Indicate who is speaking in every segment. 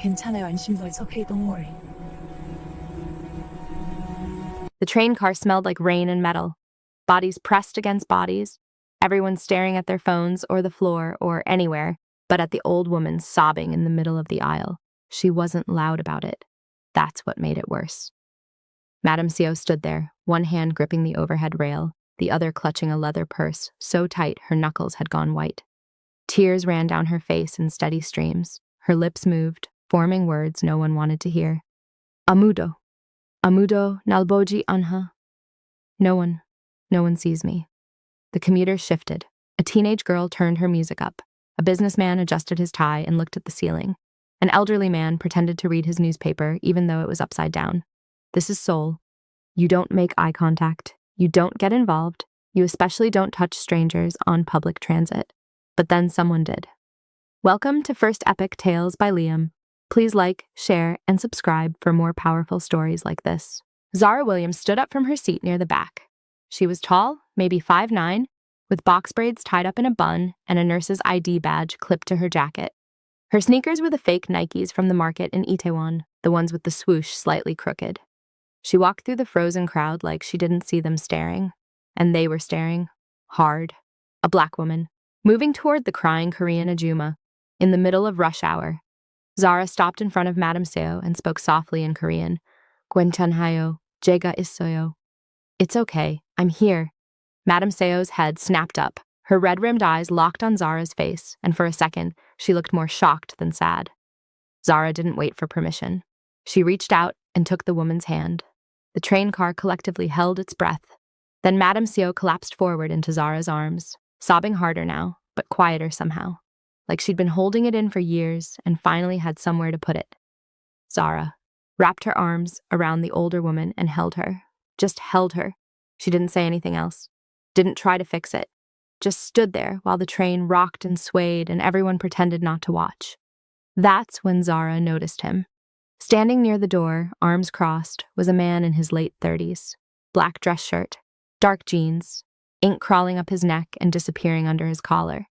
Speaker 1: 괜찮아요. 안심도 It's okay. Don't worry.
Speaker 2: The train car smelled like rain and metal. Bodies pressed against bodies, everyone staring at their phones or the floor or anywhere, but at the old woman sobbing in the middle of the aisle. She wasn't loud about it. That's what made it worse. Madame Seo stood there, one hand gripping the overhead rail, the other clutching a leather purse so tight her knuckles had gone white. Tears ran down her face in steady streams. Her lips moved, forming words no one wanted to hear. Amudo. Amudo nalboji anha. No one sees me. The commuter shifted. A teenage girl turned her music up. A businessman adjusted his tie and looked at the ceiling. An elderly man pretended to read his newspaper even though it was upside down. This is Seoul. You don't make eye contact. You don't get involved. You especially don't touch strangers on public transit. But then someone did. Welcome to First Epic Tales by Liam. Please like, share, and subscribe for more powerful stories like this. Zara Williams stood up from her seat near the back. She was tall, maybe 5'9", with box braids tied up in a bun and a nurse's ID badge clipped to her jacket. Her sneakers were the fake Nikes from the market in Itaewon, the ones with the swoosh slightly crooked. She walked through the frozen crowd like she didn't see them staring. And they were staring. Hard. A black woman, moving toward the crying Korean Ajuma, in the middle of rush hour. Zara stopped in front of Madame Seo and spoke softly in Korean. 괜찮아요. 제가 있어요. It's okay. I'm here. Madame Seo's head snapped up. Her red-rimmed eyes locked on Zara's face, and for a second, she looked more shocked than sad. Zara didn't wait for permission. She reached out and took the woman's hand. The train car collectively held its breath. Then Madame Seo collapsed forward into Zara's arms, sobbing harder now, but quieter somehow, like she'd been holding it in for years and finally had somewhere to put it. Zara wrapped her arms around the older woman and held her. Just held her. She didn't say anything else. Didn't try to fix it. Just stood there while the train rocked and swayed and everyone pretended not to watch. That's when Zara noticed him. Standing near the door, arms crossed, was a man in his late 30s. Black dress shirt, dark jeans, ink crawling up his neck and disappearing under his collar.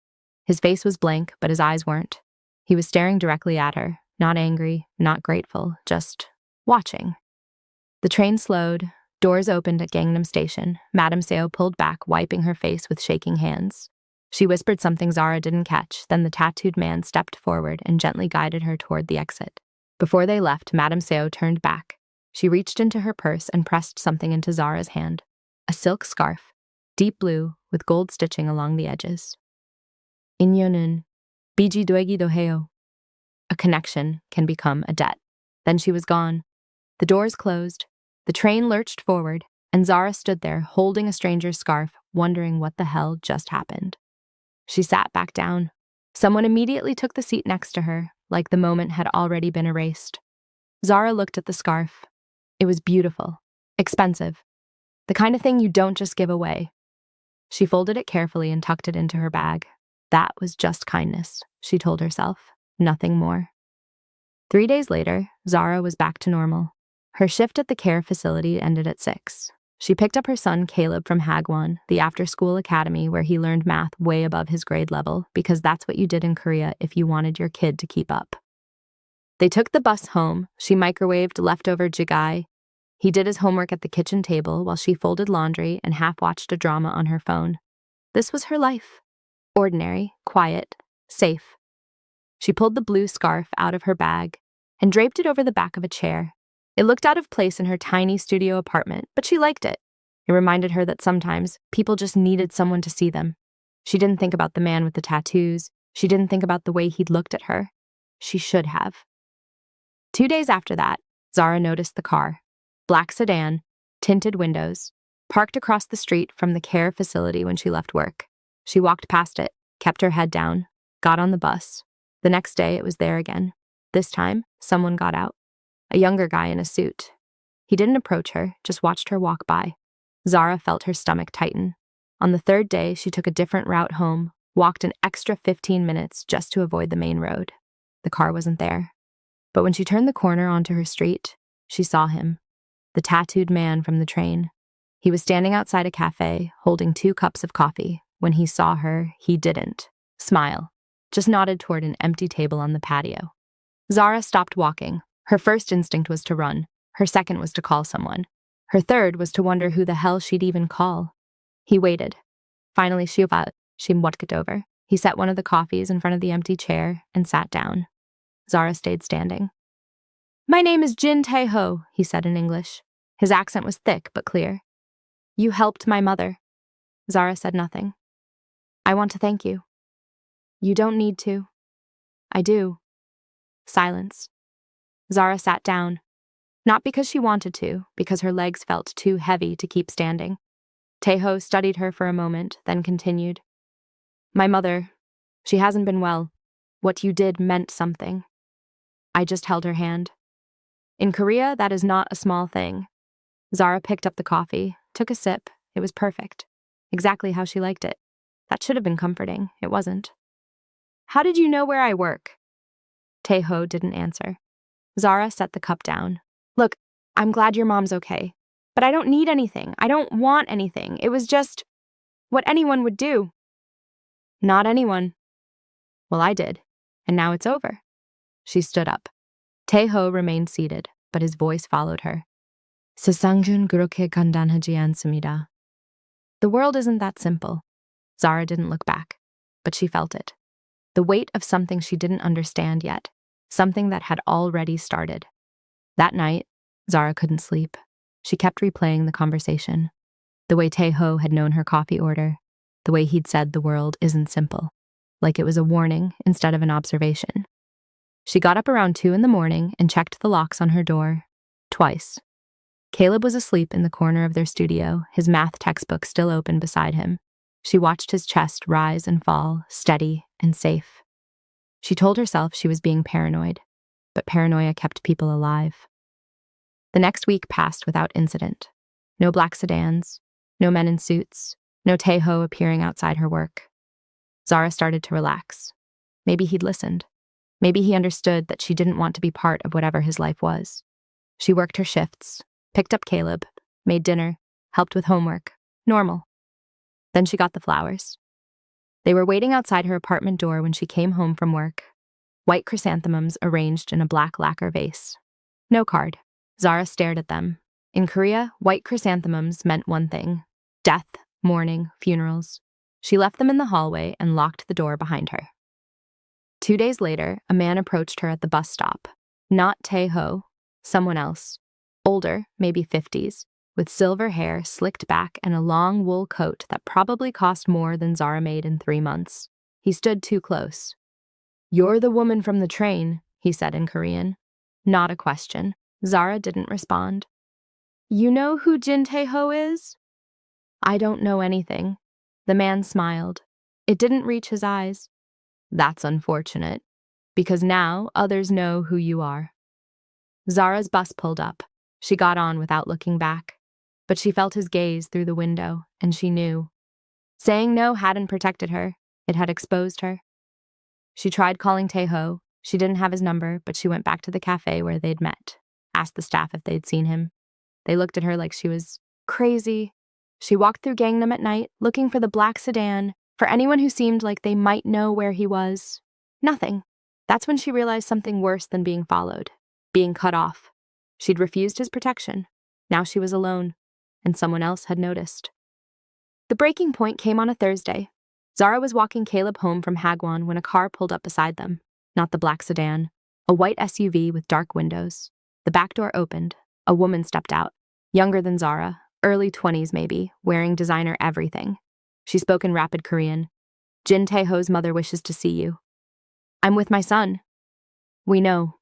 Speaker 2: His face was blank, but his eyes weren't. He was staring directly at her, not angry, not grateful, just watching. The train slowed. Doors opened at Gangnam Station. Madame Seo pulled back, wiping her face with shaking hands. She whispered something Zara didn't catch, then the tattooed man stepped forward and gently guided her toward the exit. Before they left, Madame Seo turned back. She reached into her purse and pressed something into Zara's hand. A silk scarf, deep blue, with gold stitching along the edges. 인연은 빚이 되기도 해요. A connection can become a debt. Then she was gone. The doors closed. The train lurched forward, and Zara stood there, holding a stranger's scarf, wondering what the hell just happened. She sat back down. Someone immediately took the seat next to her, like the moment had already been erased. Zara looked at the scarf. It was beautiful, expensive, the kind of thing you don't just give away. She folded it carefully and tucked it into her bag. That was just kindness, she told herself, nothing more. 3 days later, Zara was back to normal. Her shift at the care facility ended at 6. She picked up her son Caleb from Hagwon, the after-school academy where he learned math way above his grade level, because that's what you did in Korea if you wanted your kid to keep up. They took the bus home. She microwaved leftover jigae. He did his homework at the kitchen table while she folded laundry and half-watched a drama on her phone. This was her life. Ordinary, quiet, safe. She pulled the blue scarf out of her bag and draped it over the back of a chair. It looked out of place in her tiny studio apartment, but she liked it. It reminded her that sometimes people just needed someone to see them. She didn't think about the man with the tattoos. She didn't think about the way he'd looked at her. She should have. 2 days after that, Zara noticed the car. Black sedan, tinted windows, parked across the street from the care facility when she left work. She walked past it, kept her head down, got on the bus. The next day, it was there again. This time, someone got out. A younger guy in a suit. He didn't approach her, just watched her walk by. Zara felt her stomach tighten. On the 3rd day, she took a different route home, walked an extra 15 minutes just to avoid the main road. The car wasn't there. But when she turned the corner onto her street, she saw him, the tattooed man from the train. He was standing outside a cafe, holding 2 cups of coffee. When he saw her, he didn't smile, just nodded toward an empty table on the patio. Zara stopped walking. Her first instinct was to run. Her second was to call someone. Her third was to wonder who the hell she'd even call. He waited. Finally, she walked over. He set one of the coffees in front of the empty chair and sat down. Zara stayed standing. "My name is Jin Tae-ho," he said in English. His accent was thick but clear. "You helped my mother." Zara said nothing. "I want to thank you." "You don't need to." "I do." Silence. Zara sat down. Not because she wanted to, because her legs felt too heavy to keep standing. Tae-ho studied her for a moment, then continued. "My mother, she hasn't been well. What you did meant something." I just held her hand. In Korea, that is not a small thing. Zara picked up the coffee, took a sip. It was perfect. Exactly how she liked it. That should have been comforting. It wasn't. "How did you know where I work?" Tae-ho didn't answer. Zara set the cup down. "Look, I'm glad your mom's okay. But I don't need anything. I don't want anything. It was just what anyone would do." "Not anyone." "Well, I did. And now it's over." She stood up. Tae-ho remained seated, but his voice followed her. "세상은 그렇게 간단하지 않습니다." The world isn't that simple. Zara didn't look back, but she felt it. The weight of something she didn't understand yet, something that had already started. That night, Zara couldn't sleep. She kept replaying the conversation. The way Tae-ho had known her coffee order. The way he'd said the world isn't simple. Like it was a warning instead of an observation. She got up around 2 a.m. and checked the locks on her door. Twice. Caleb was asleep in the corner of their studio, his math textbook still open beside him. She watched his chest rise and fall, steady and safe. She told herself she was being paranoid, but paranoia kept people alive. The next week passed without incident. No black sedans, no men in suits, no Tae-ho appearing outside her work. Zara started to relax. Maybe he'd listened. Maybe he understood that she didn't want to be part of whatever his life was. She worked her shifts, picked up Caleb, made dinner, helped with homework. Normal. Then she got the flowers. They were waiting outside her apartment door when she came home from work. White chrysanthemums arranged in a black lacquer vase. No card. Zara stared at them. In Korea, white chrysanthemums meant one thing: death, mourning, funerals. She left them in the hallway and locked the door behind her. 2 days later, a man approached her at the bus stop. Not Tae-ho, someone else. Older, maybe 50s, with silver hair slicked back and a long wool coat that probably cost more than Zara made in 3 months. He stood too close. "You're the woman from the train," he said in Korean. Not a question. Zara didn't respond. "You know who Jin Tae-ho is?" "I don't know anything." The man smiled. It didn't reach his eyes. "That's unfortunate, because now others know who you are." Zara's bus pulled up. She got on without looking back. But she felt his gaze through the window, and she knew. Saying no hadn't protected her. It had exposed her. She tried calling Tae-ho. She didn't have his number, but she went back to the cafe where they'd met, asked the staff if they'd seen him. They looked at her like she was crazy. She walked through Gangnam at night, looking for the black sedan, for anyone who seemed like they might know where he was. Nothing. That's when she realized something worse than being followed, being cut off. She'd refused his protection. Now she was alone, and someone else had noticed. The breaking point came on a Thursday. Zara was walking Caleb home from Hagwon when a car pulled up beside them. Not the black sedan. A white SUV with dark windows. The back door opened. A woman stepped out. Younger than Zara, early 20s maybe, wearing designer everything. She spoke in rapid Korean. "Jin Tae-ho's mother wishes to see you." "I'm with my son." "We know."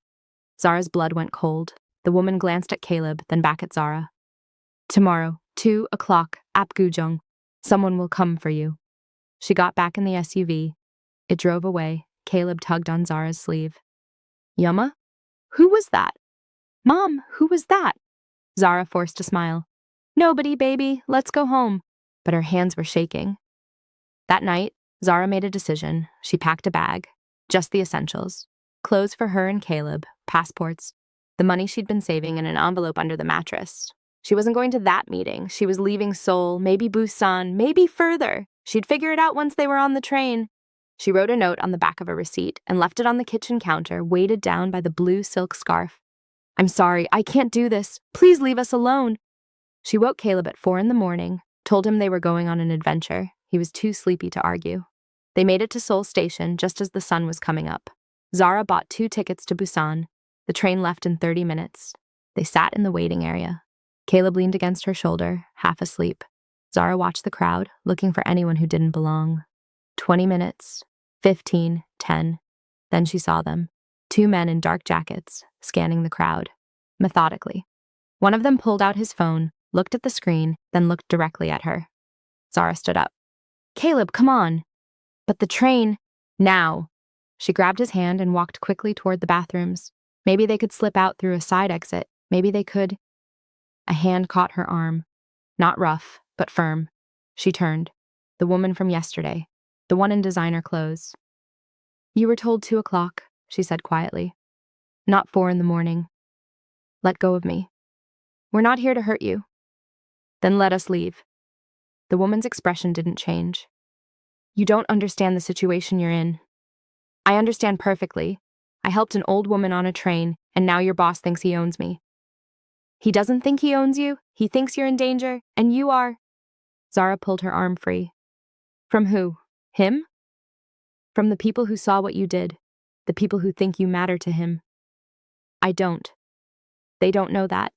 Speaker 2: Zara's blood went cold. The woman glanced at Caleb, then back at Zara. "Tomorrow, 2 o'clock, Apgujeong. Someone will come for you." She got back in the SUV. It drove away. Caleb tugged on Zara's sleeve. "Yuma? Who was that?" "Mom, who was that?" Zara forced a smile. "Nobody, baby. Let's go home." But her hands were shaking. That night, Zara made a decision. She packed a bag. Just the essentials. Clothes for her and Caleb, passports, the money she'd been saving in an envelope under the mattress. She wasn't going to that meeting. She was leaving Seoul, maybe Busan, maybe further. She'd figure it out once they were on the train. She wrote a note on the back of a receipt and left it on the kitchen counter, weighted down by the blue silk scarf. "I'm sorry, I can't do this. Please leave us alone." She woke Caleb at 4 in the morning, told him they were going on an adventure. He was too sleepy to argue. They made it to Seoul Station just as the sun was coming up. Zara bought 2 tickets to Busan. The train left in 30 minutes. They sat in the waiting area. Caleb leaned against her shoulder, half asleep. Zara watched the crowd, looking for anyone who didn't belong. 20 minutes, 15, 10. Then she saw them. 2 men in dark jackets, scanning the crowd, methodically. One of them pulled out his phone, looked at the screen, then looked directly at her. Zara stood up. "Caleb, come on." "But the train." "Now." She grabbed his hand and walked quickly toward the bathrooms. Maybe they could slip out through a side exit. Maybe they could. A hand caught her arm. Not rough, but firm. She turned. The woman from yesterday. The one in designer clothes. "You were told 2 o'clock, she said quietly. "Not 4 in the morning. Let go of me. We're not here to hurt you." "Then let us leave." The woman's expression didn't change. "You don't understand the situation you're in." "I understand perfectly. I helped an old woman on a train, and now your boss thinks he owns me." "He doesn't think he owns you. He thinks you're in danger, and you are." Zara pulled her arm free. "From who? Him?" "From the people who saw what you did. The people who think you matter to him." "I don't. They don't know that."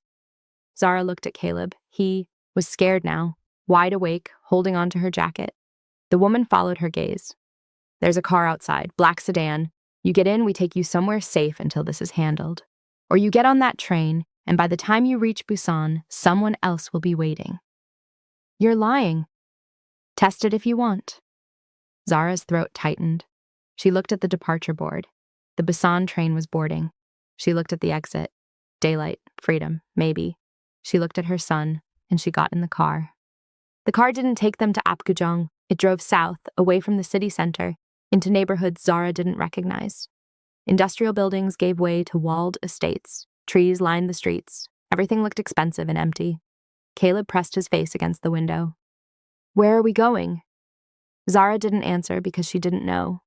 Speaker 2: Zara looked at Caleb. He was scared now, wide awake, holding onto her jacket. The woman followed her gaze. "There's a car outside, black sedan. You get in, we take you somewhere safe until this is handled. Or you get on that train, and by the time you reach Busan, someone else will be waiting." "You're lying." "Test it if you want." Zara's throat tightened. She looked at the departure board. The Busan train was boarding. She looked at the exit. Daylight, freedom, maybe. She looked at her son, and she got in the car. The car didn't take them to Apgujeong. It drove south, away from the city center, into neighborhoods Zara didn't recognize. Industrial buildings gave way to walled estates. Trees lined the streets. Everything looked expensive and empty. Caleb pressed his face against the window. "Where are we going?" Zara didn't answer because she didn't know.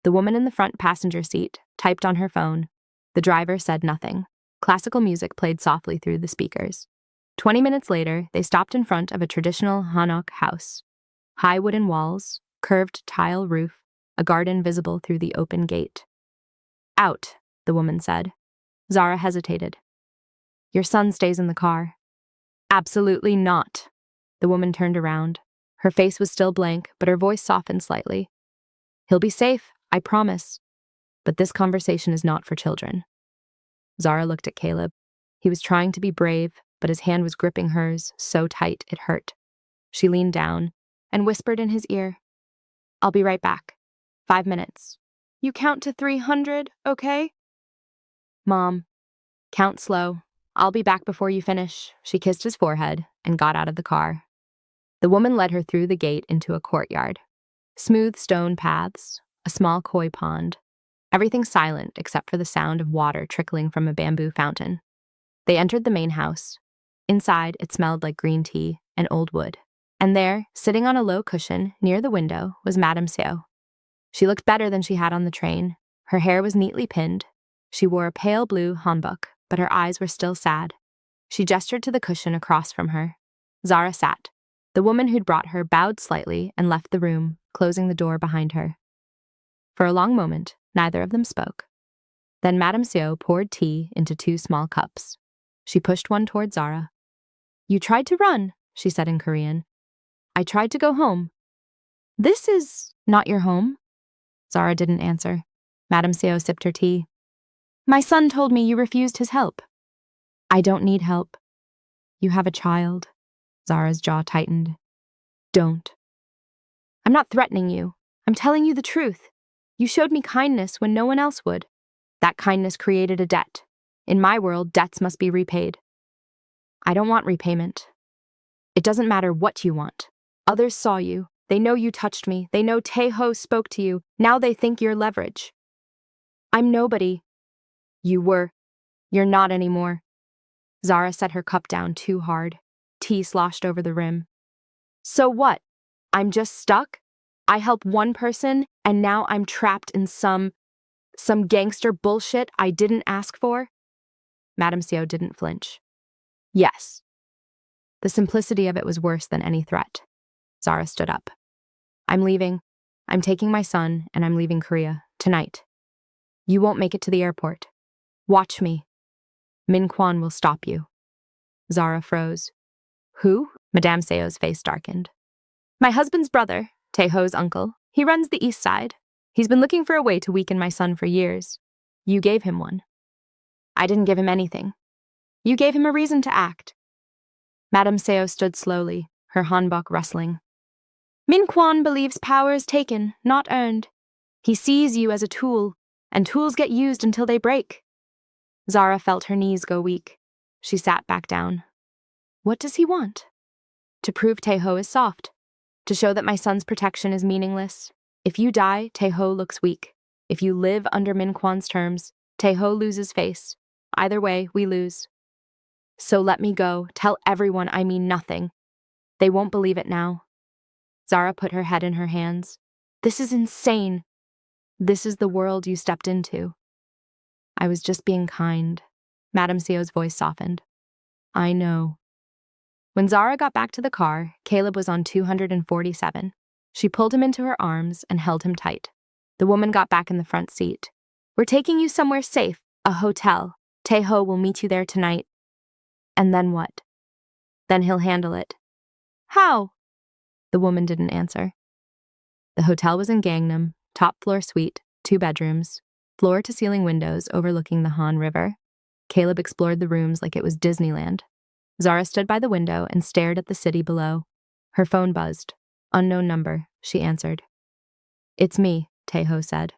Speaker 2: The woman in the front passenger seat typed on her phone. The driver said nothing. Classical music played softly through the speakers. 20 minutes later, they stopped in front of a traditional Hanok house. High wooden walls, curved tile roof, a garden visible through the open gate. "Out," the woman said. Zara hesitated. "Your son stays in the car." "Absolutely not." The woman turned around. Her face was still blank, but her voice softened slightly. "He'll be safe, I promise. But this conversation is not for children." Zara looked at Caleb. He was trying to be brave, but his hand was gripping hers so tight it hurt. She leaned down and whispered in his ear, "I'll be right back. 5 minutes. You count to 300, okay?" "Mom, count slow. I'll be back before you finish." She kissed his forehead and got out of the car. The woman led her through the gate into a courtyard. Smooth stone paths, a small koi pond. Everything silent except for the sound of water trickling from a bamboo fountain. They entered the main house. Inside, it smelled like green tea and old wood. And there, sitting on a low cushion near the window, was Madame Seoul. She looked better than she had on the train. Her hair was neatly pinned. She wore a pale blue hanbok, but her eyes were still sad. She gestured to the cushion across from her. Zara sat. The woman who'd brought her bowed slightly and left the room, closing the door behind her. For a long moment, neither of them spoke. Then Madame Seoul poured tea into 2 small cups. She pushed one toward Zara. "You tried to run," she said in Korean. "I tried to go home." "This is not your home." Zara didn't answer. Madame Seoul sipped her tea. "My son told me you refused his help." "I don't need help." "You have a child." Zara's jaw tightened. "Don't." "I'm not threatening you. I'm telling you the truth. You showed me kindness when no one else would. That kindness created a debt. In my world, debts must be repaid." "I don't want repayment." "It doesn't matter what you want. Others saw you. They know you touched me. They know Tae-ho spoke to you. Now they think you're leverage." "I'm nobody." "You were. You're not anymore." Zara set her cup down too hard. Tea sloshed over the rim. "So what? I'm just stuck? I help one person, and now I'm trapped in some gangster bullshit I didn't ask for? Madame Seo didn't flinch. Yes. The simplicity of it was worse than any threat. Zara stood up. I'm leaving. I'm taking my son, and I'm leaving Korea tonight. You won't make it to the airport. Watch me. Min Kwan will stop you. Zara froze. Who? Madame Seo's face darkened. My husband's brother, Taeho's uncle. He runs the east side. He's been looking for a way to weaken my son for years. You gave him one. I didn't give him anything. You gave him a reason to act. Madame Seo stood slowly, her hanbok rustling. Min Kwan believes power is taken, not earned. He sees you as a tool, and tools get used until they break. Zara felt her knees go weak. She sat back down. What does he want? To prove Taeho is soft. To show that my son's protection is meaningless. If you die, Taeho looks weak. If you live under Min Kwan's terms, Taeho loses face. Either way, we lose. So let me go. Tell everyone I mean nothing. They won't believe it now. Zara put her head in her hands. This is insane. This is the world you stepped into. I was just being kind. Madame Seo's voice softened. I know. When Zara got back to the car, Caleb was on 247. She pulled him into her arms and held him tight. The woman got back in the front seat. We're taking you somewhere safe, a hotel. Taeho will meet you there tonight. And then what? Then he'll handle it. How? The woman didn't answer. The hotel was in Gangnam, top-floor suite, 2 bedrooms, floor-to-ceiling windows overlooking the Han River. Caleb explored the rooms like it was Disneyland. Zara stood by the window and stared at the city below. Her phone buzzed. Unknown number, she answered. It's me, Taeho said.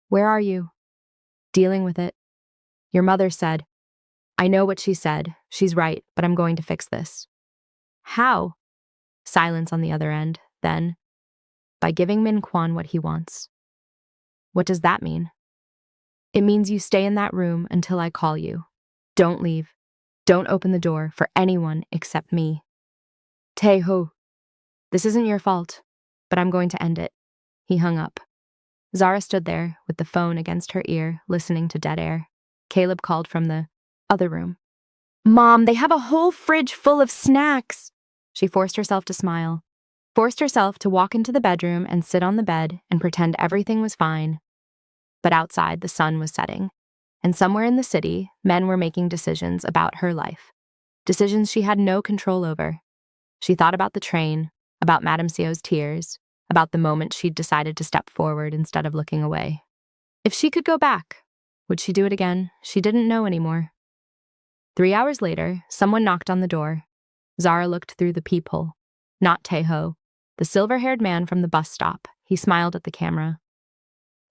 Speaker 2: Where are you? Dealing with it. Your mother said. I know what she said. She's right, but I'm going to fix this. How? Silence on the other end, then. By giving Min Kwan what he wants. What does that mean? It means you stay in that room until I call you. Don't leave. Don't open the door for anyone except me. Taeho. This isn't your fault, but I'm going to end it. He hung up. Zara stood there with the phone against her ear, listening to dead air. Caleb called from the other room. Mom, they have a whole fridge full of snacks. She forced herself to smile, forced herself to walk into the bedroom and sit on the bed and pretend everything was fine. But outside, the sun was setting, and somewhere in the city, men were making decisions about her life. Decisions she had no control over. She thought about the train, about Madame Seo's tears, about the moment she'd decided to step forward instead of looking away. If she could go back, would she do it again? She didn't know anymore. 3 hours later, someone knocked on the door. Zara looked through the peephole. Not Taeho, the silver-haired man from the bus stop. He smiled at the camera.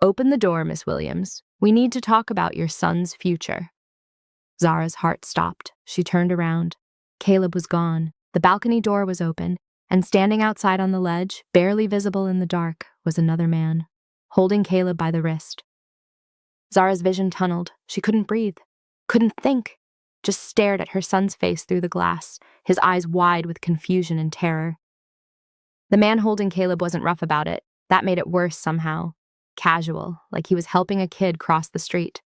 Speaker 2: Open the door, Miss Williams. We need to talk about your son's future. Zara's heart stopped. She turned around. Caleb was gone. The balcony door was open, and standing outside on the ledge, barely visible in the dark, was another man, holding Caleb by the wrist. Zara's vision tunneled. She couldn't breathe, couldn't think, just stared at her son's face through the glass, his eyes wide with confusion and terror. The man holding Caleb wasn't rough about it. That made it worse somehow. Casual, like he was helping a kid cross the street.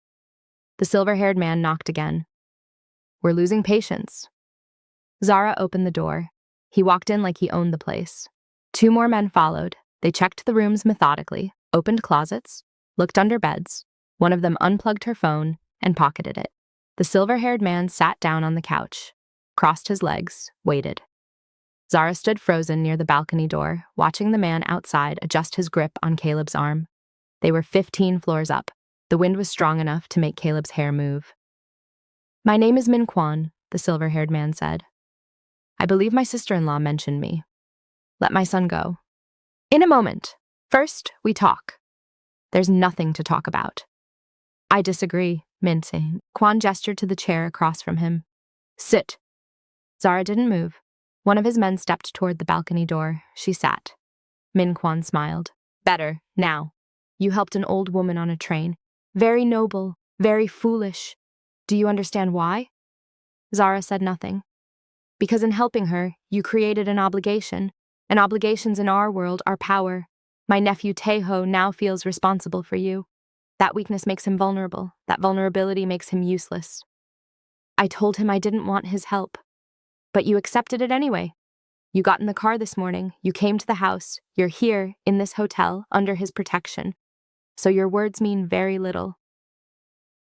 Speaker 2: The silver-haired man knocked again. We're losing patience. Zara opened the door. He walked in like he owned the place. 2 more men followed. They checked the rooms methodically, opened closets, looked under beds. One of them unplugged her phone and pocketed it. The silver-haired man sat down on the couch, crossed his legs, waited. Zara stood frozen near the balcony door, watching the man outside adjust his grip on Caleb's arm. They were 15 floors up. The wind was strong enough to make Caleb's hair move. My name is Min Kwan, the silver-haired man said. I believe my sister-in-law mentioned me. Let my son go. In a moment. First, we talk. There's nothing to talk about. I disagree, Min said. Kwan gestured to the chair across from him. Sit. Zara didn't move. One of his men stepped toward the balcony door. She sat. Min Kwan smiled. Better, now. You helped an old woman on a train. Very noble, very foolish. Do you understand why? Zara said nothing. Because in helping her, you created an obligation, and obligations in our world are power. My nephew Taeho now feels responsible for you. That weakness makes him vulnerable. That vulnerability makes him useless. I told him I didn't want his help. But you accepted it anyway. You got in the car this morning. You came to the house. You're here, in this hotel, under his protection. So your words mean very little.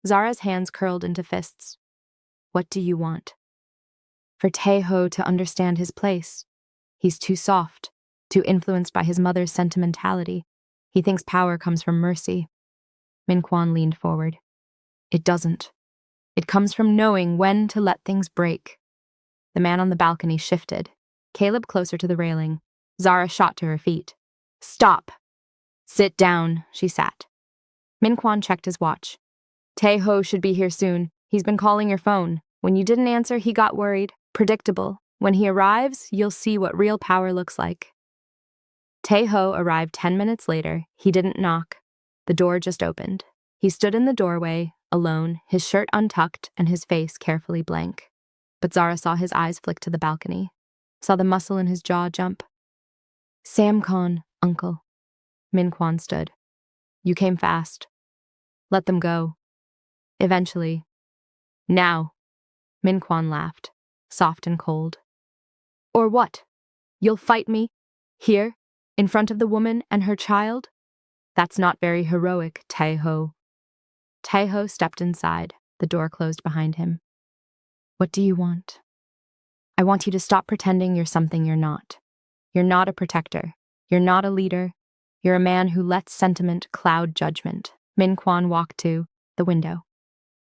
Speaker 2: Zara's hands curled into fists. What do you want? For Taeho to understand his place. He's too soft, too influenced by his mother's sentimentality. He thinks power comes from mercy. Min Kwan leaned forward. It doesn't. It comes from knowing when to let things break. The man on the balcony shifted. Caleb closer to the railing. Zara shot to her feet. Stop! Sit down, she sat. Min Kwan checked his watch. Taeho should be here soon. He's been calling your phone. When you didn't answer, he got worried. Predictable. When he arrives, you'll see what real power looks like. Taeho arrived 10 minutes later. He didn't knock. The door just opened. He stood in the doorway, alone, his shirt untucked and his face carefully blank. But Zara saw his eyes flick to the balcony, saw the muscle in his jaw jump. Samcon, uncle. Min Kwan stood. You came fast. Let them go. Eventually. Now. Min Kwan laughed, soft and cold. Or what? You'll fight me? Here? In front of the woman and her child? That's not very heroic, Taeho. Taeho stepped inside. The door closed behind him. What do you want? I want you to stop pretending you're something you're not. You're not a protector. You're not a leader. You're a man who lets sentiment cloud judgment. Min Kwan walked to the window.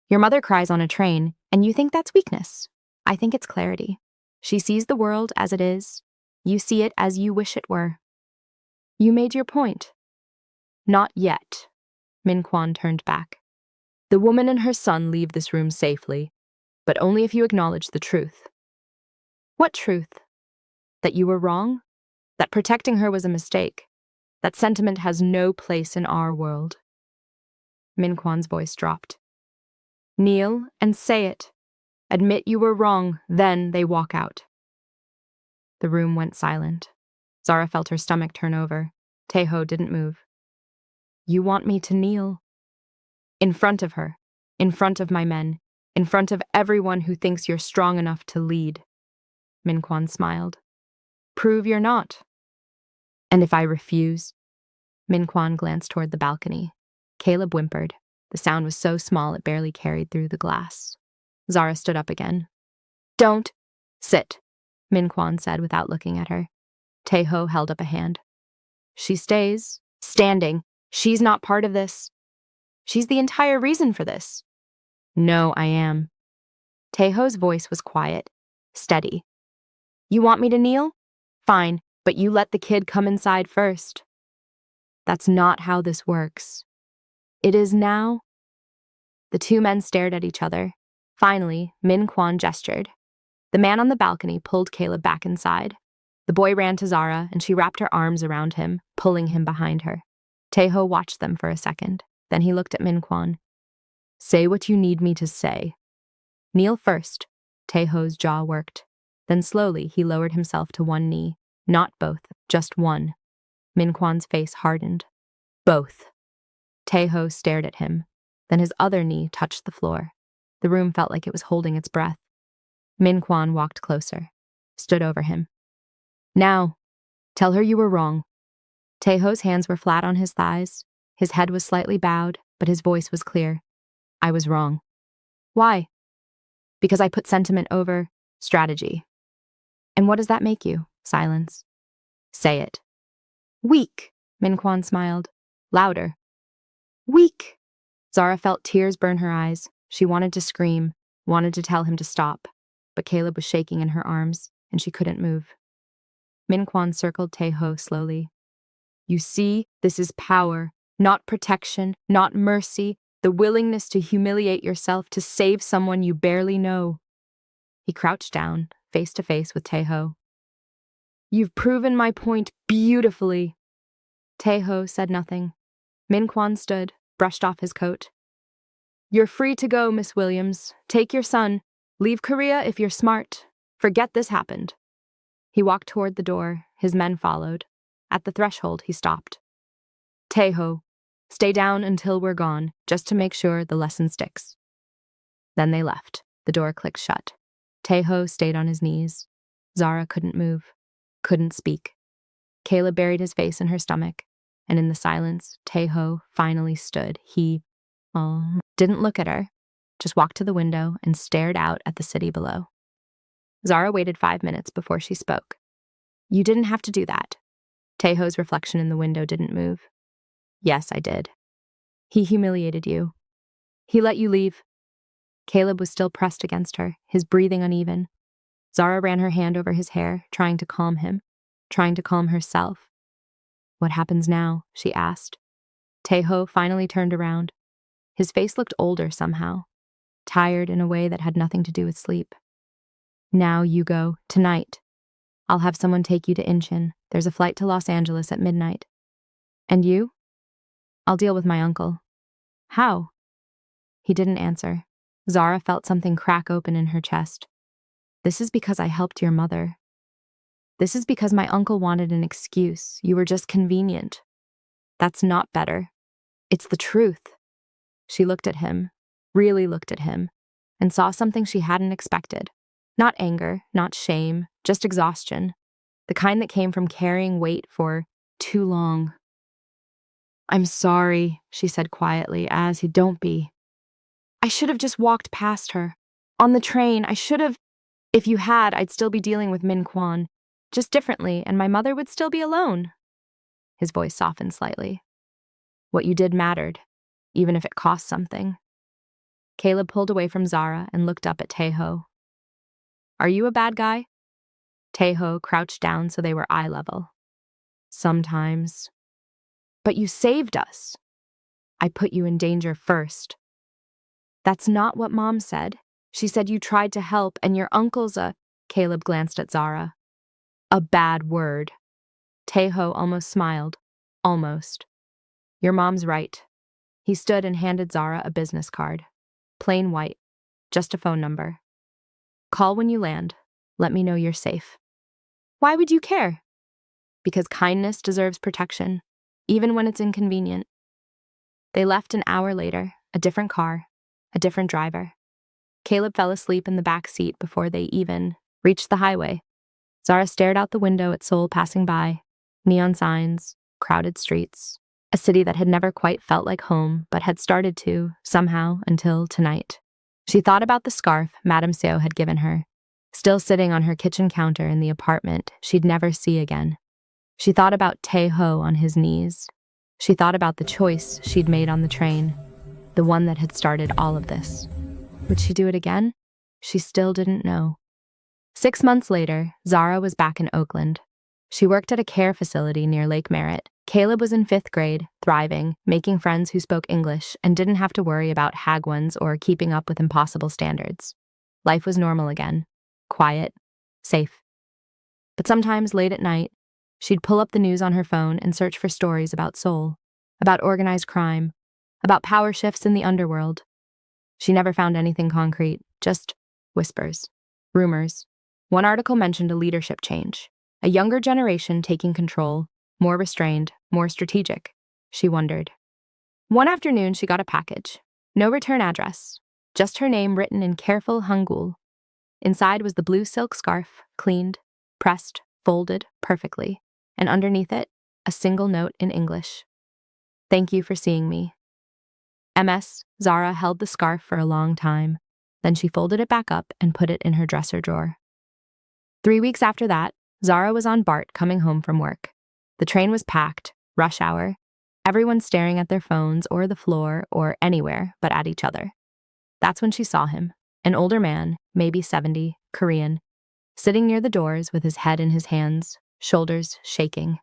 Speaker 2: Your mother cries on a train, and you think that's weakness. I think it's clarity. She sees the world as it is. You see it as you wish it were. You made your point. Not yet. Min Kwan turned back. The woman and her son leave this room safely, but only if you acknowledge the truth. What truth? That you were wrong? That protecting her was a mistake? That sentiment has no place in our world? Min Kwan's voice dropped. Kneel and say it. Admit you were wrong, then they walk out. The room went silent. Zara felt her stomach turn over. Taeho didn't move. You want me to kneel? In front of her, in front of my men, in front of everyone who thinks you're strong enough to lead. Min Kwan smiled. Prove you're not. And if I refuse? Min Kwan glanced toward the balcony. Caleb whimpered. The sound was so small it barely carried through the glass. Zara stood up again. Don't. Sit, Min Kwan said without looking at her. Taeho held up a hand. She stays, standing. She's not part of this. She's the entire reason for this. No, I am. Taeho's voice was quiet, steady. You want me to kneel? Fine, but you let the kid come inside first. That's not how this works. It is now. The two men stared at each other. Finally, Min Kwan gestured. The man on the balcony pulled Caleb back inside. The boy ran to Zara, and she wrapped her arms around him, pulling him behind her. Taeho watched them for a second. Then he looked at Min Kwan. Say what you need me to say. Kneel first. Taeho's jaw worked. Then slowly he lowered himself to one knee. Not both, just one. Min Kwan's face hardened. Both. Taeho stared at him. Then his other knee touched the floor. The room felt like it was holding its breath. Min Kwan walked closer, stood over him. Now, tell her you were wrong. Taeho's hands were flat on his thighs. His head was slightly bowed, but his voice was clear. I was wrong. Why? Because I put sentiment over strategy. And what does that make you? Silence. Say it. Weak, Min Kwan smiled. Louder. Weak. Zara felt tears burn her eyes. She wanted to scream, wanted to tell him to stop, but Caleb was shaking in her arms, and she couldn't move. Min Kwan circled Taeho slowly. You see, this is power, not protection, not mercy, the willingness to humiliate yourself to save someone you barely know. He crouched down, face to face with Taeho. You've proven my point beautifully. Taeho said nothing. Min Kwan stood, brushed off his coat. You're free to go, Miss Williams. Take your son. Leave Korea if you're smart. Forget this happened. He walked toward the door. His men followed. At the threshold, he stopped. Taeho, stay down until we're gone, just to make sure the lesson sticks. Then they left. The door clicked shut. Taeho stayed on his knees. Zara couldn't move, couldn't speak. Caleb buried his face in her stomach, and in the silence, Taeho finally stood. He didn't look at her, just walked to the window and stared out at the city below. Zara waited 5 minutes before she spoke. You didn't have to do that. Taeho's reflection in the window didn't move. Yes, I did. He humiliated you. He let you leave. Caleb was still pressed against her, his breathing uneven. Zara ran her hand over his hair, trying to calm him, trying to calm herself. What happens now? She asked. Taeho finally turned around. His face looked older somehow, tired in a way that had nothing to do with sleep. Now you go, tonight. I'll have someone take you to Incheon. There's a flight to Los Angeles at midnight. And you? I'll deal with my uncle. How? He didn't answer. Zara felt something crack open in her chest. This is because I helped your mother. This is because my uncle wanted an excuse. You were just convenient. That's not better. It's the truth. She looked at him, really looked at him, and saw something she hadn't expected. Not anger, not shame, just exhaustion. The kind that came from carrying weight for too long. I'm sorry, she said quietly, as he don't be. I should have just walked past her. On the train, I should have. If you had, I'd still be dealing with Min Kwan. Just differently, and my mother would still be alone. His voice softened slightly. What you did mattered, even if it cost something. Caleb pulled away from Zara and looked up at Taeho. Are you a bad guy? Taeho crouched down so they were eye level. Sometimes. But you saved us. I put you in danger first. That's not what Mom said. She said you tried to help and your uncle's a… Caleb glanced at Zara. A bad word. Taeho almost smiled. Almost. Your mom's right. He stood and handed Zara a business card. Plain white. Just a phone number. Call when you land. Let me know you're safe. Why would you care? Because kindness deserves protection, even when it's inconvenient. They left an hour later, a different car, a different driver. Caleb fell asleep in the back seat before they even reached the highway. Zara stared out the window at Seoul passing by, neon signs, crowded streets, a city that had never quite felt like home, but had started to, somehow, until tonight. She thought about the scarf Madame Seo had given her, still sitting on her kitchen counter in the apartment she'd never see again. She thought about Taeho on his knees. She thought about the choice she'd made on the train, the one that had started all of this. Would she do it again? She still didn't know. 6 months later, Zara was back in Oakland. She worked at a care facility near Lake Merritt. Caleb was in 5th grade, thriving, making friends who spoke English, and didn't have to worry about Hagwons or keeping up with impossible standards. Life was normal again. Quiet. Safe. But sometimes, late at night, she'd pull up the news on her phone and search for stories about Seoul, about organized crime, about power shifts in the underworld. She never found anything concrete, just whispers, rumors. One article mentioned a leadership change, a younger generation taking control, more restrained, more strategic. She wondered. One afternoon, she got a package. No return address, just her name written in careful Hangul. Inside was the blue silk scarf, cleaned, pressed, folded perfectly, and underneath it, a single note in English. Thank you for seeing me. MS. Zara held the scarf for a long time. Then she folded it back up and put it in her dresser drawer. 3 weeks after that, Zara was on BART coming home from work. The train was packed, rush hour, everyone staring at their phones or the floor or anywhere but at each other. That's when she saw him, an older man, maybe 70, Korean, sitting near the doors with his head in his hands, shoulders shaking.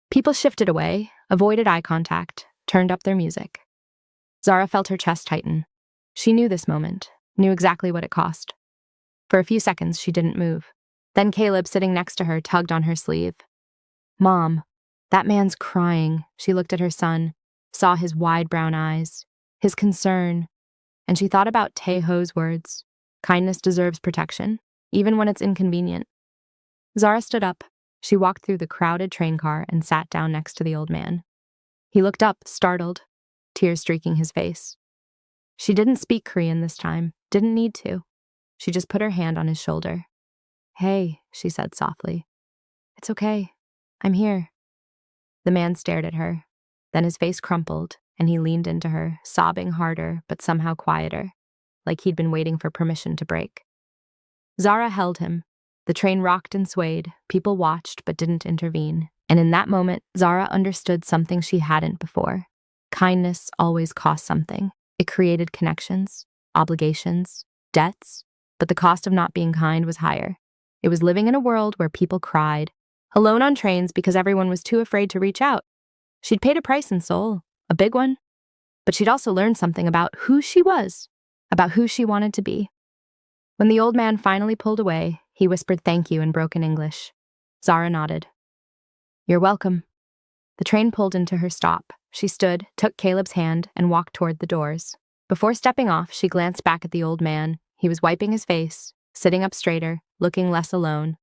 Speaker 2: People shifted away, avoided eye contact, turned up their music. Zara felt her chest tighten. She knew this moment, knew exactly what it cost. For a few seconds, she didn't move. Then Caleb, sitting next to her, tugged on her sleeve. Mom, that man's crying. She looked at her son, saw his wide brown eyes, his concern, and she thought about Taeho's words. Kindness deserves protection, even when it's inconvenient. Zara stood up. She walked through the crowded train car and sat down next to the old man. He looked up, startled, tears streaking his face. She didn't speak Korean this time, didn't need to. She just put her hand on his shoulder. "Hey," she said softly. "It's okay. I'm here." The man stared at her. Then his face crumpled, and he leaned into her, sobbing harder but somehow quieter, like he'd been waiting for permission to break. Zara held him. The train rocked and swayed, people watched but didn't intervene. And in that moment, Zara understood something she hadn't before. Kindness always cost something. It created connections, obligations, debts, but the cost of not being kind was higher. It was living in a world where people cried, alone on trains because everyone was too afraid to reach out. She'd paid a price in Seoul, a big one, but she'd also learned something about who she was, about who she wanted to be. When the old man finally pulled away, he whispered thank you in broken English. Zara nodded. "You're welcome." The train pulled into her stop. She stood, took Caleb's hand, and walked toward the doors. Before stepping off, she glanced back at the old man. He was wiping his face, sitting up straighter, looking less alone.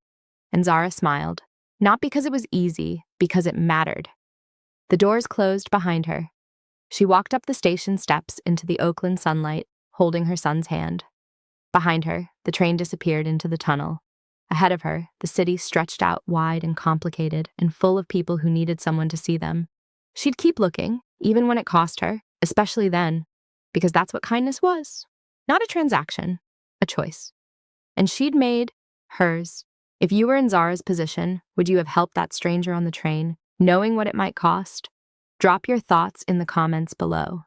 Speaker 2: And Zara smiled. Not because it was easy, because it mattered. The doors closed behind her. She walked up the station steps into the Oakland sunlight, holding her son's hand. Behind her, the train disappeared into the tunnel. Ahead of her, the city stretched out wide and complicated and full of people who needed someone to see them. She'd keep looking, even when it cost her, especially then, because that's what kindness was. Not a transaction, a choice. And she'd made hers. If you were in Zara's position, would you have helped that stranger on the train, knowing what it might cost? Drop your thoughts in the comments below.